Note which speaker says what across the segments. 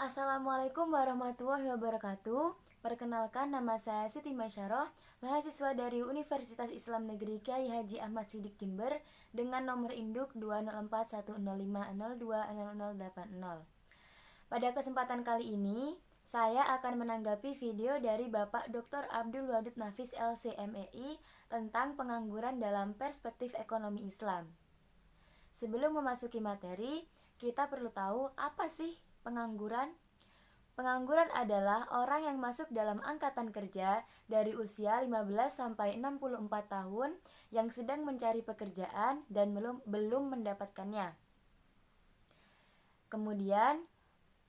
Speaker 1: Assalamualaikum warahmatullahi wabarakatuh. Perkenalkan, nama saya Siti Masyarah, mahasiswa dari Universitas Islam Negeri Kyai Haji Ahmad Siddiq Jember dengan nomor induk 2041050200080. Pada kesempatan kali ini, saya akan menanggapi video dari Bapak Dr. Abdul Wadud Nafis LC.MEI tentang pengangguran dalam perspektif ekonomi Islam. Sebelum memasuki materi, kita perlu tahu apa sih pengangguran? Pengangguran adalah orang yang masuk dalam angkatan kerja dari usia 15 sampai 64 tahun yang sedang mencari pekerjaan dan belum mendapatkannya. Kemudian,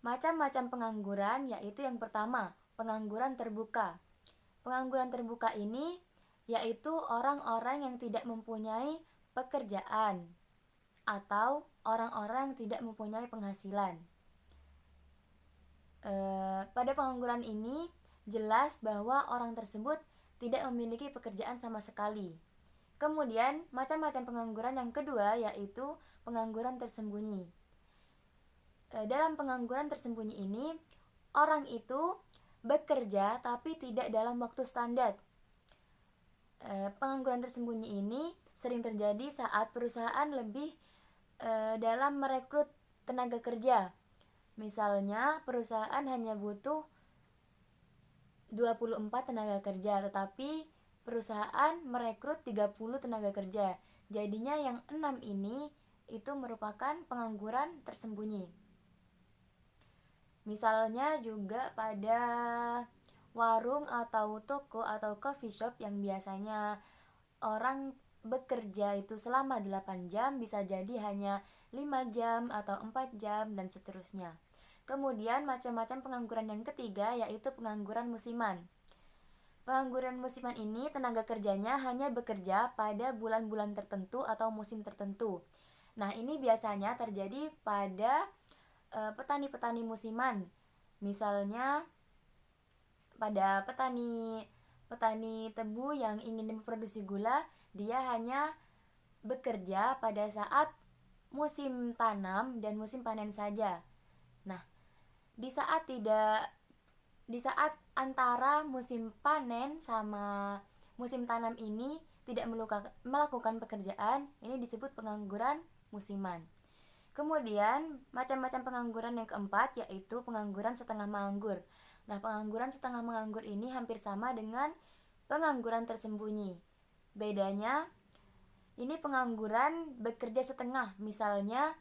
Speaker 1: macam-macam pengangguran yaitu yang pertama, pengangguran terbuka. Pengangguran terbuka ini yaitu orang-orang yang tidak mempunyai pekerjaan atau orang-orang yang tidak mempunyai penghasilan. Pada pengangguran ini jelas bahwa orang tersebut tidak memiliki pekerjaan sama sekali. Kemudian macam-macam pengangguran yang kedua yaitu pengangguran tersembunyi. Dalam pengangguran tersembunyi ini orang itu bekerja tapi tidak dalam waktu standar. Pengangguran tersembunyi ini sering terjadi saat perusahaan lebih dalam merekrut tenaga kerja. Misalnya perusahaan hanya butuh 24 tenaga kerja, tetapi perusahaan merekrut 30 tenaga kerja. Jadinya yang 6 ini itu merupakan pengangguran tersembunyi. Misalnya juga pada warung atau toko atau coffee shop yang biasanya orang bekerja itu selama 8 jam, bisa jadi hanya 5 jam atau 4 jam dan seterusnya. Kemudian macam-macam pengangguran yang ketiga yaitu pengangguran musiman. Pengangguran musiman ini tenaga kerjanya hanya bekerja pada bulan-bulan tertentu atau musim tertentu. Nah, ini biasanya terjadi pada petani-petani musiman. Misalnya pada petani tebu yang ingin memproduksi gula, dia hanya bekerja pada saat musim tanam dan musim panen saja. Nah, di saat antara musim panen sama musim tanam ini tidak melakukan pekerjaan, ini disebut pengangguran musiman. Kemudian macam-macam pengangguran yang keempat yaitu pengangguran setengah menganggur. Nah, pengangguran setengah menganggur ini hampir sama dengan pengangguran tersembunyi. Bedanya, ini pengangguran bekerja setengah. Misalnya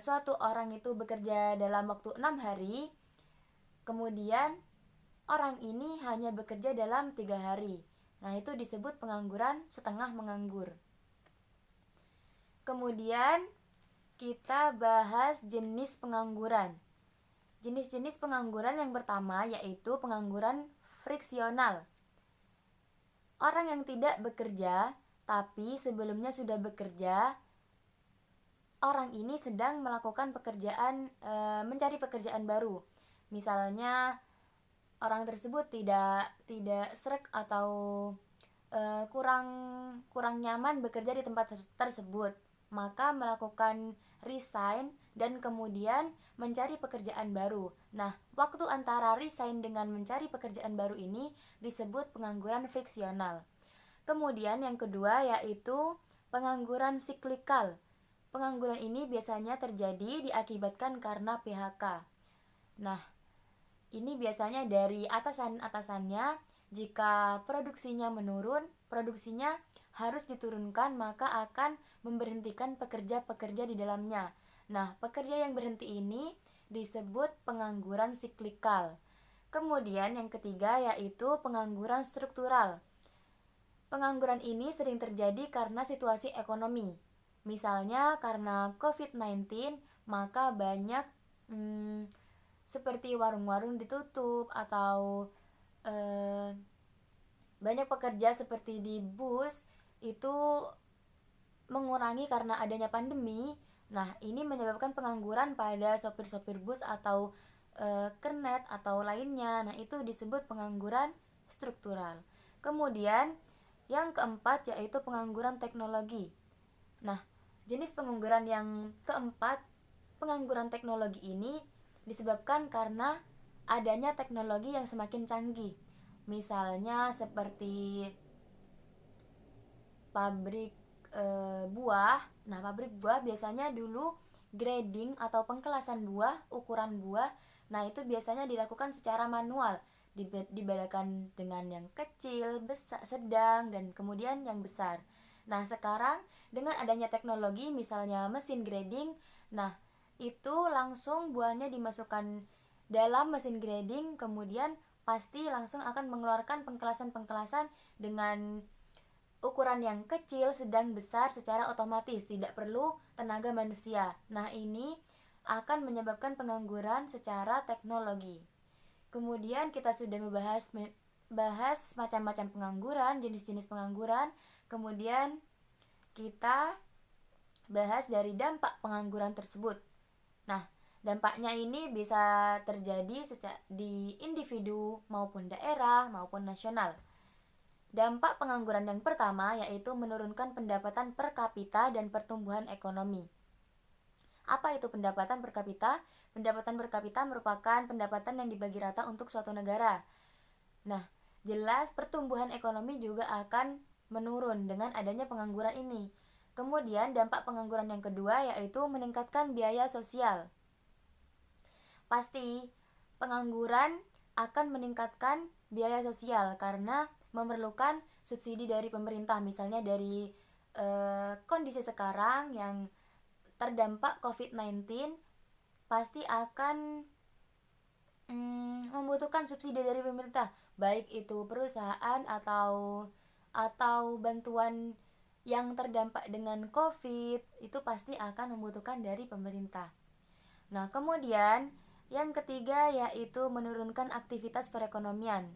Speaker 1: suatu orang itu bekerja dalam waktu 6 hari, kemudian orang ini hanya bekerja dalam 3 hari. Nah, itu disebut pengangguran setengah menganggur. Kemudian kita bahas jenis pengangguran. Jenis-jenis pengangguran yang pertama yaitu pengangguran friksional. Orang yang tidak bekerja tapi sebelumnya sudah bekerja, orang ini sedang melakukan pekerjaan, mencari pekerjaan baru. Misalnya orang tersebut tidak srek atau kurang nyaman bekerja di tempat tersebut, maka melakukan resign dan kemudian mencari pekerjaan baru. Nah, waktu antara resign dengan mencari pekerjaan baru ini disebut pengangguran friksional. Kemudian yang kedua yaitu pengangguran siklikal. Pengangguran ini biasanya terjadi diakibatkan karena PHK. Nah, ini biasanya dari atasannya, jika produksinya menurun, produksinya harus diturunkan, maka akan memberhentikan pekerja-pekerja di dalamnya. Nah, pekerja yang berhenti ini disebut pengangguran siklikal. Kemudian yang ketiga yaitu pengangguran struktural. Pengangguran ini sering terjadi karena situasi ekonomi. Misalnya karena COVID-19, maka banyak seperti warung-warung ditutup atau banyak pekerja seperti di bus itu mengurangi karena adanya pandemi. Nah, ini menyebabkan pengangguran pada sopir-sopir bus atau kernet atau lainnya. Nah, itu disebut pengangguran struktural. Kemudian yang keempat yaitu pengangguran teknologi. Nah, jenis pengangguran yang keempat, pengangguran teknologi ini disebabkan karena adanya teknologi yang semakin canggih. Misalnya seperti pabrik buah. Nah, pabrik buah biasanya dulu grading atau pengkelasan buah, ukuran buah. Nah, itu biasanya dilakukan secara manual, dibedakan dengan yang kecil, besar, sedang, dan kemudian yang besar. Nah, sekarang dengan adanya teknologi misalnya mesin grading, nah itu langsung buahnya dimasukkan dalam mesin grading, kemudian pasti langsung akan mengeluarkan pengkelasan-pengkelasan dengan ukuran yang kecil, sedang, besar secara otomatis, tidak perlu tenaga manusia. Nah, ini akan menyebabkan pengangguran secara teknologi. Kemudian kita sudah bahas macam-macam pengangguran, jenis-jenis pengangguran. Kemudian kita bahas dari dampak pengangguran tersebut. Nah, dampaknya ini bisa terjadi di individu maupun daerah maupun nasional. Dampak pengangguran yang pertama yaitu menurunkan pendapatan per kapita dan pertumbuhan ekonomi. Apa itu pendapatan per kapita? Pendapatan per kapita merupakan pendapatan yang dibagi rata untuk suatu negara. Nah, jelas pertumbuhan ekonomi juga akan menurun dengan adanya pengangguran ini. Kemudian dampak pengangguran yang kedua yaitu meningkatkan biaya sosial. Pasti pengangguran akan meningkatkan biaya sosial karena memerlukan subsidi dari pemerintah, misalnya dari kondisi sekarang yang terdampak COVID-19 pasti akan membutuhkan subsidi dari pemerintah, baik itu perusahaan atau bantuan yang terdampak dengan COVID, itu pasti akan membutuhkan dari pemerintah. Nah, kemudian yang ketiga yaitu menurunkan aktivitas perekonomian.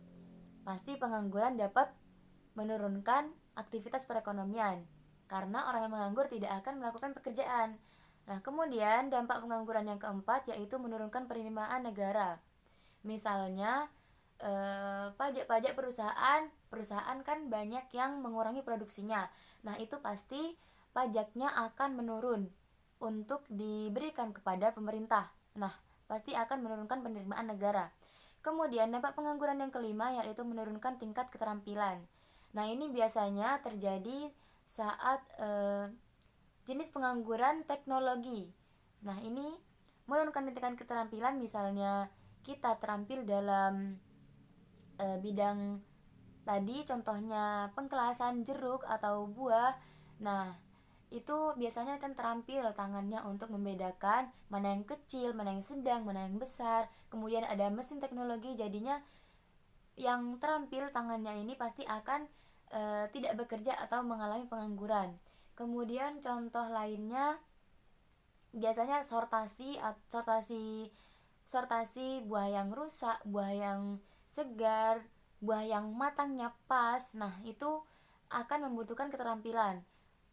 Speaker 1: Pasti pengangguran dapat menurunkan aktivitas perekonomian karena orang yang menganggur tidak akan melakukan pekerjaan. Nah, kemudian dampak pengangguran yang keempat yaitu menurunkan penerimaan negara. Misalnya pajak-pajak perusahaan kan banyak yang mengurangi produksinya. Nah, itu pasti pajaknya akan menurun untuk diberikan kepada pemerintah. Nah, pasti akan menurunkan penerimaan negara. Kemudian dampak pengangguran yang kelima yaitu menurunkan tingkat keterampilan. Nah, ini biasanya terjadi saat jenis pengangguran teknologi. Nah, ini menurunkan tingkat keterampilan, misalnya kita terampil dalam bidang tadi, contohnya pengkelasan jeruk atau buah. Nah, itu biasanya akan terampil tangannya untuk membedakan mana yang kecil, mana yang sedang, mana yang besar. Kemudian ada mesin teknologi, jadinya yang terampil tangannya ini pasti akan tidak bekerja atau mengalami pengangguran. Kemudian contoh lainnya biasanya sortasi buah yang rusak, buah yang segar, buah yang matangnya pas. Nah, itu akan membutuhkan keterampilan.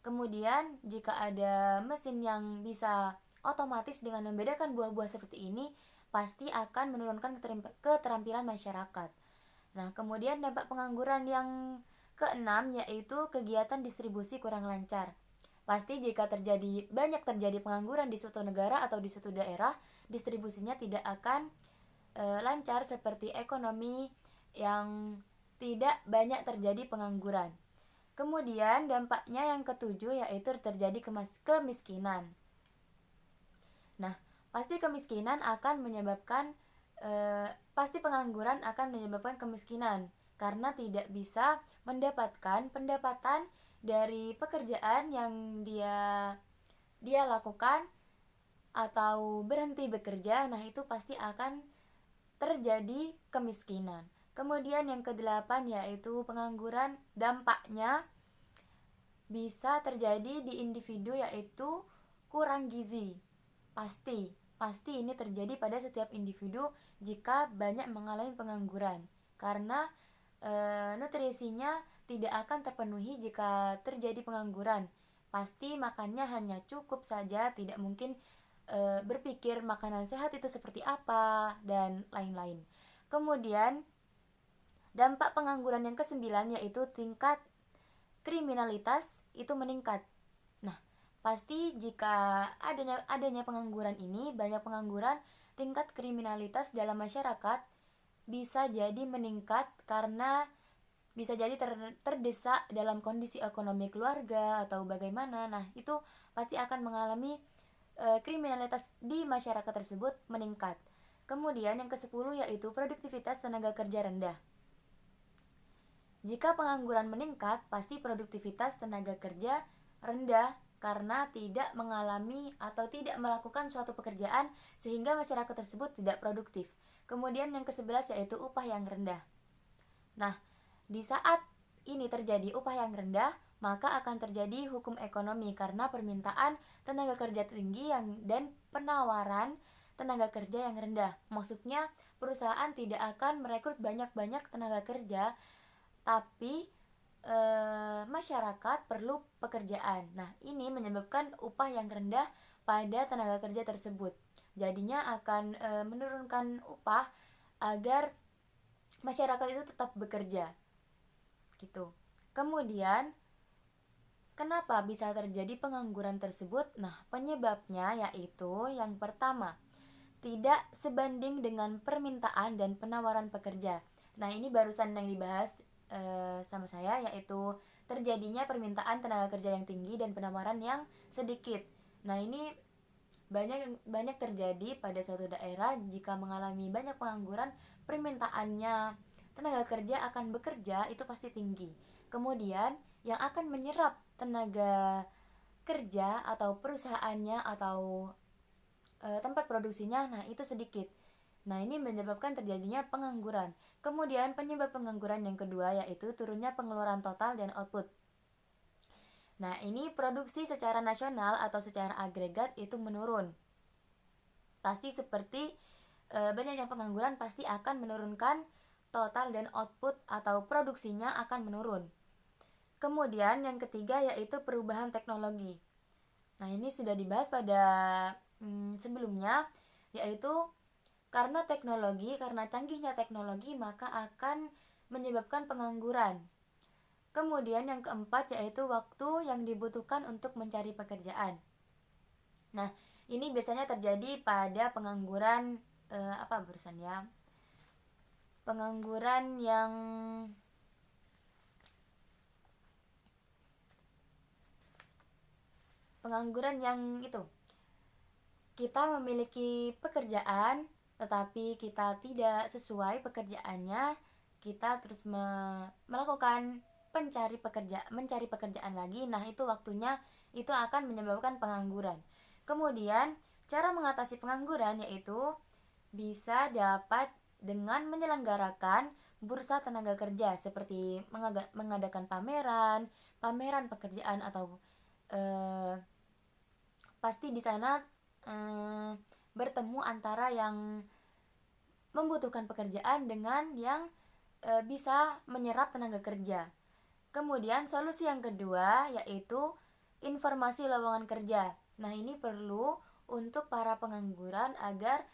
Speaker 1: Kemudian jika ada mesin yang bisa otomatis dengan membedakan buah-buah seperti ini, pasti akan menurunkan keterampilan masyarakat. Nah, kemudian dampak pengangguran yang keenam yaitu kegiatan distribusi kurang lancar. Pasti jika banyak terjadi pengangguran di suatu negara atau di suatu daerah, distribusinya tidak akan lancar seperti ekonomi yang tidak banyak terjadi pengangguran. Kemudian dampaknya yang ketujuh yaitu terjadi kemiskinan. Nah, pasti kemiskinan akan menyebabkan pasti pengangguran akan menyebabkan kemiskinan karena tidak bisa mendapatkan pendapatan dari pekerjaan yang dia lakukan atau berhenti bekerja. Nah, itu pasti akan terjadi kemiskinan. Kemudian yang kedelapan yaitu pengangguran, dampaknya bisa terjadi di individu yaitu kurang gizi. Pasti ini terjadi pada setiap individu jika banyak mengalami pengangguran karena nutrisinya tidak akan terpenuhi jika terjadi pengangguran. Pasti makannya hanya cukup saja, tidak mungkin berpikir makanan sehat itu seperti apa dan lain-lain. Kemudian dampak pengangguran yang kesembilan yaitu tingkat kriminalitas itu meningkat. Nah, pasti jika adanya pengangguran ini, banyak pengangguran, tingkat kriminalitas dalam masyarakat bisa jadi meningkat karena bisa jadi terdesak dalam kondisi ekonomi keluarga atau bagaimana. Nah, itu pasti akan mengalami kriminalitas di masyarakat tersebut meningkat. Kemudian yang ke-10 yaitu produktivitas tenaga kerja rendah. Jika pengangguran meningkat, pasti produktivitas tenaga kerja rendah karena tidak mengalami atau tidak melakukan suatu pekerjaan sehingga masyarakat tersebut tidak produktif. Kemudian yang ke-11 yaitu upah yang rendah. Nah, di saat ini terjadi upah yang rendah, maka akan terjadi hukum ekonomi karena permintaan tenaga kerja tinggi dan penawaran tenaga kerja yang rendah. Maksudnya, perusahaan tidak akan merekrut banyak-banyak tenaga kerja, tapi masyarakat perlu pekerjaan. Nah, ini menyebabkan upah yang rendah pada tenaga kerja tersebut. Jadinya akan menurunkan upah agar masyarakat itu tetap bekerja. Gitu. Kemudian, kenapa bisa terjadi pengangguran tersebut? Nah, penyebabnya yaitu yang pertama, tidak sebanding dengan permintaan dan penawaran pekerja. Nah, ini barusan yang dibahas sama saya, yaitu terjadinya permintaan tenaga kerja yang tinggi dan penawaran yang sedikit. Nah, ini banyak terjadi pada suatu daerah. Jika mengalami banyak pengangguran, permintaannya tenaga kerja akan bekerja itu pasti tinggi. Kemudian yang akan menyerap tenaga kerja atau perusahaannya atau tempat produksinya, nah itu sedikit. Nah, ini menyebabkan terjadinya pengangguran. Kemudian penyebab pengangguran yang kedua yaitu turunnya pengeluaran total dan output. Nah, ini produksi secara nasional atau secara agregat itu menurun. Pasti seperti banyaknya pengangguran pasti akan menurunkan total dan output atau produksinya akan menurun. Kemudian yang ketiga yaitu perubahan teknologi. Nah, ini sudah dibahas pada sebelumnya, yaitu karena canggihnya teknologi maka akan menyebabkan pengangguran. Kemudian yang keempat yaitu waktu yang dibutuhkan untuk mencari pekerjaan. Nah, ini biasanya terjadi pada pengangguran Pengangguran yang itu. Kita memiliki pekerjaan tetapi kita tidak sesuai pekerjaannya, kita terus melakukan mencari pekerjaan lagi. Nah, itu waktunya itu akan menyebabkan pengangguran. Kemudian cara mengatasi pengangguran yaitu bisa dapat dengan menyelenggarakan bursa tenaga kerja seperti mengadakan pameran pekerjaan atau pasti di sana bertemu antara yang membutuhkan pekerjaan dengan yang bisa menyerap tenaga kerja. Kemudian solusi yang kedua yaitu informasi lowongan kerja. Nah, ini perlu untuk para pengangguran agar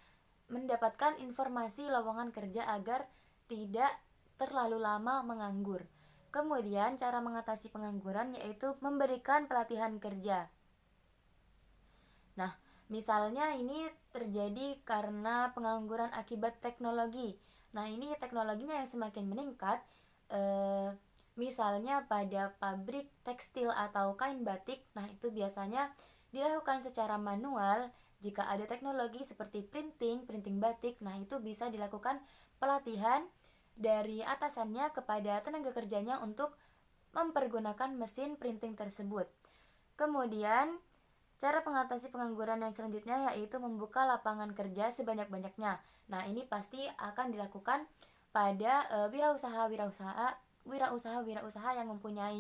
Speaker 1: mendapatkan informasi lowongan kerja agar tidak terlalu lama menganggur. Kemudian cara mengatasi pengangguran yaitu memberikan pelatihan kerja. Nah, misalnya ini terjadi karena pengangguran akibat teknologi. Nah, ini teknologinya yang semakin meningkat. Misalnya pada pabrik tekstil atau kain batik, nah itu biasanya dilakukan secara manual. Jika ada teknologi seperti printing batik, nah itu bisa dilakukan pelatihan dari atasannya kepada tenaga kerjanya untuk mempergunakan mesin printing tersebut. Kemudian cara mengatasi pengangguran yang selanjutnya yaitu membuka lapangan kerja sebanyak-banyaknya. Nah, ini pasti akan dilakukan pada wirausaha yang mempunyai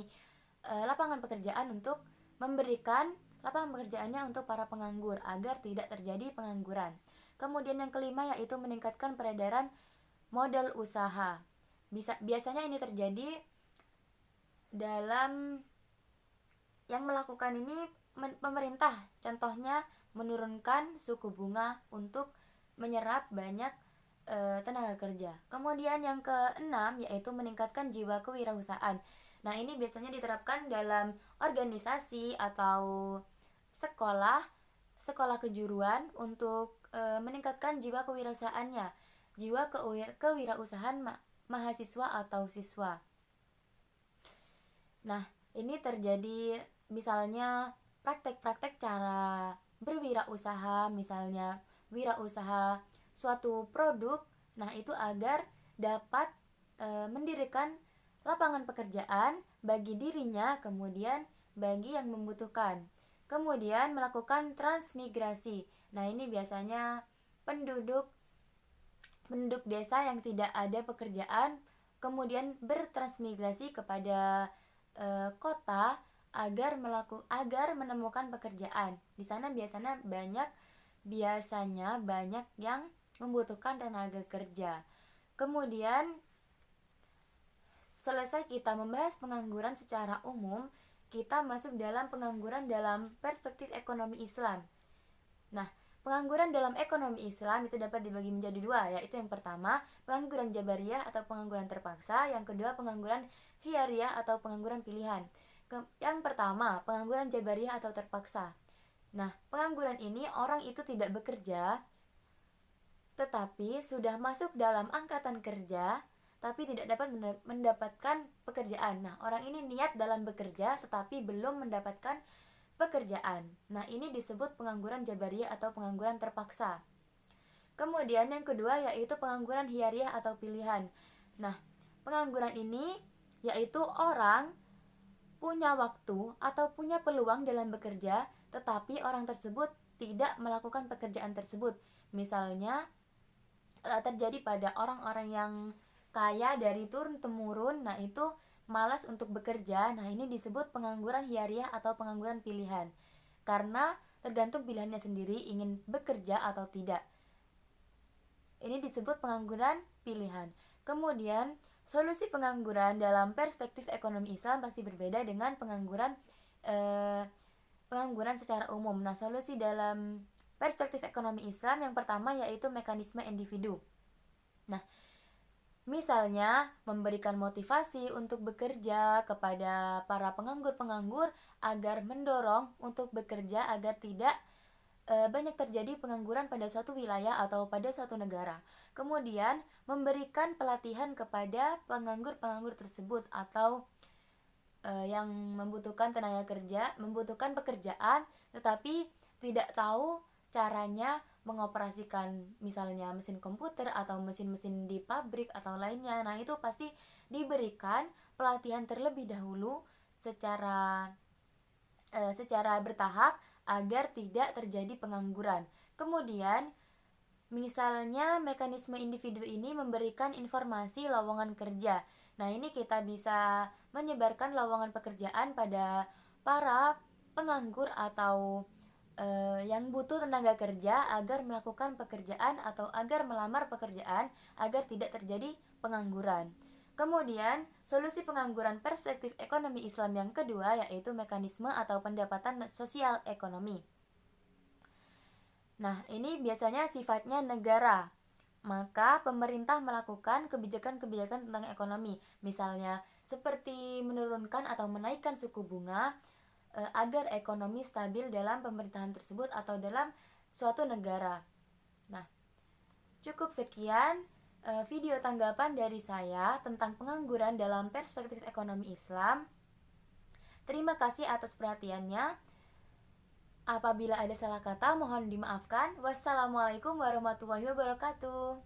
Speaker 1: lapangan pekerjaan untuk memberikan lapangan pekerjaannya untuk para penganggur agar tidak terjadi pengangguran. Kemudian yang kelima yaitu meningkatkan peredaran modal usaha. Biasanya ini terjadi dalam yang melakukan ini pemerintah, contohnya menurunkan suku bunga untuk menyerap banyak tenaga kerja. Kemudian yang keenam yaitu meningkatkan jiwa kewirausahaan. Nah, ini biasanya diterapkan dalam organisasi atau sekolah kejuruan untuk meningkatkan jiwa kewirausahaannya, jiwa kewirausahaan mahasiswa atau siswa. Nah, ini terjadi misalnya praktek-praktek cara berwirausaha, misalnya wirausaha suatu produk. Nah, itu agar dapat mendirikan lapangan pekerjaan bagi dirinya, kemudian bagi yang membutuhkan. Kemudian melakukan transmigrasi. Nah, ini biasanya penduduk desa yang tidak ada pekerjaan kemudian bertransmigrasi kepada kota agar menemukan pekerjaan. Di sana biasanya banyak yang membutuhkan tenaga kerja. Kemudian selesai kita membahas pengangguran secara umum, kita masuk dalam pengangguran dalam perspektif ekonomi Islam. Nah, pengangguran dalam ekonomi Islam itu dapat dibagi menjadi dua, yaitu yang pertama, pengangguran jabariyah atau pengangguran terpaksa, yang kedua, pengangguran khiyariyah atau pengangguran pilihan. Yang pertama, pengangguran jabariyah atau terpaksa. Nah, pengangguran ini orang itu tidak bekerja, tetapi sudah masuk dalam angkatan kerja, tapi tidak dapat mendapatkan pekerjaan. Nah, orang ini niat dalam bekerja, tetapi belum mendapatkan pekerjaan. Nah, ini disebut pengangguran jabariyah atau pengangguran terpaksa. Kemudian yang kedua yaitu pengangguran khiyariyah atau pilihan. Nah, pengangguran ini yaitu orang punya waktu atau punya peluang dalam bekerja, tetapi orang tersebut tidak melakukan pekerjaan tersebut. Misalnya terjadi pada orang-orang yang kaya dari turun-temurun, nah itu malas untuk bekerja. Nah, ini disebut pengangguran khiyariyah atau pengangguran pilihan. Karena tergantung pilihannya sendiri ingin bekerja atau tidak. Ini disebut pengangguran pilihan. Kemudian, solusi pengangguran dalam perspektif ekonomi Islam pasti berbeda dengan pengangguran secara umum. Nah, solusi dalam perspektif ekonomi Islam yang pertama yaitu mekanisme individu. Nah, misalnya memberikan motivasi untuk bekerja kepada para penganggur-penganggur agar mendorong untuk bekerja agar tidak banyak terjadi pengangguran pada suatu wilayah atau pada suatu negara. Kemudian memberikan pelatihan kepada penganggur-penganggur tersebut atau yang membutuhkan tenaga kerja, membutuhkan pekerjaan tetapi tidak tahu caranya mengoperasikan misalnya mesin komputer atau mesin-mesin di pabrik atau lainnya. Nah, itu pasti diberikan pelatihan terlebih dahulu secara bertahap agar tidak terjadi pengangguran. Kemudian misalnya mekanisme individu ini memberikan informasi lowongan kerja. Nah, ini kita bisa menyebarkan lowongan pekerjaan pada para penganggur atau yang butuh tenaga kerja agar melakukan pekerjaan atau agar melamar pekerjaan agar tidak terjadi pengangguran. Kemudian, solusi pengangguran perspektif ekonomi Islam yang kedua yaitu mekanisme atau pendapatan sosial ekonomi. Nah, ini biasanya sifatnya negara. Maka pemerintah melakukan kebijakan-kebijakan tentang ekonomi, misalnya seperti menurunkan atau menaikkan suku bunga agar ekonomi stabil dalam pemerintahan tersebut atau dalam suatu negara. Nah, cukup sekian video tanggapan dari saya tentang pengangguran dalam perspektif ekonomi Islam. Terima kasih atas perhatiannya. Apabila ada salah kata, mohon dimaafkan. Wassalamualaikum warahmatullahi wabarakatuh.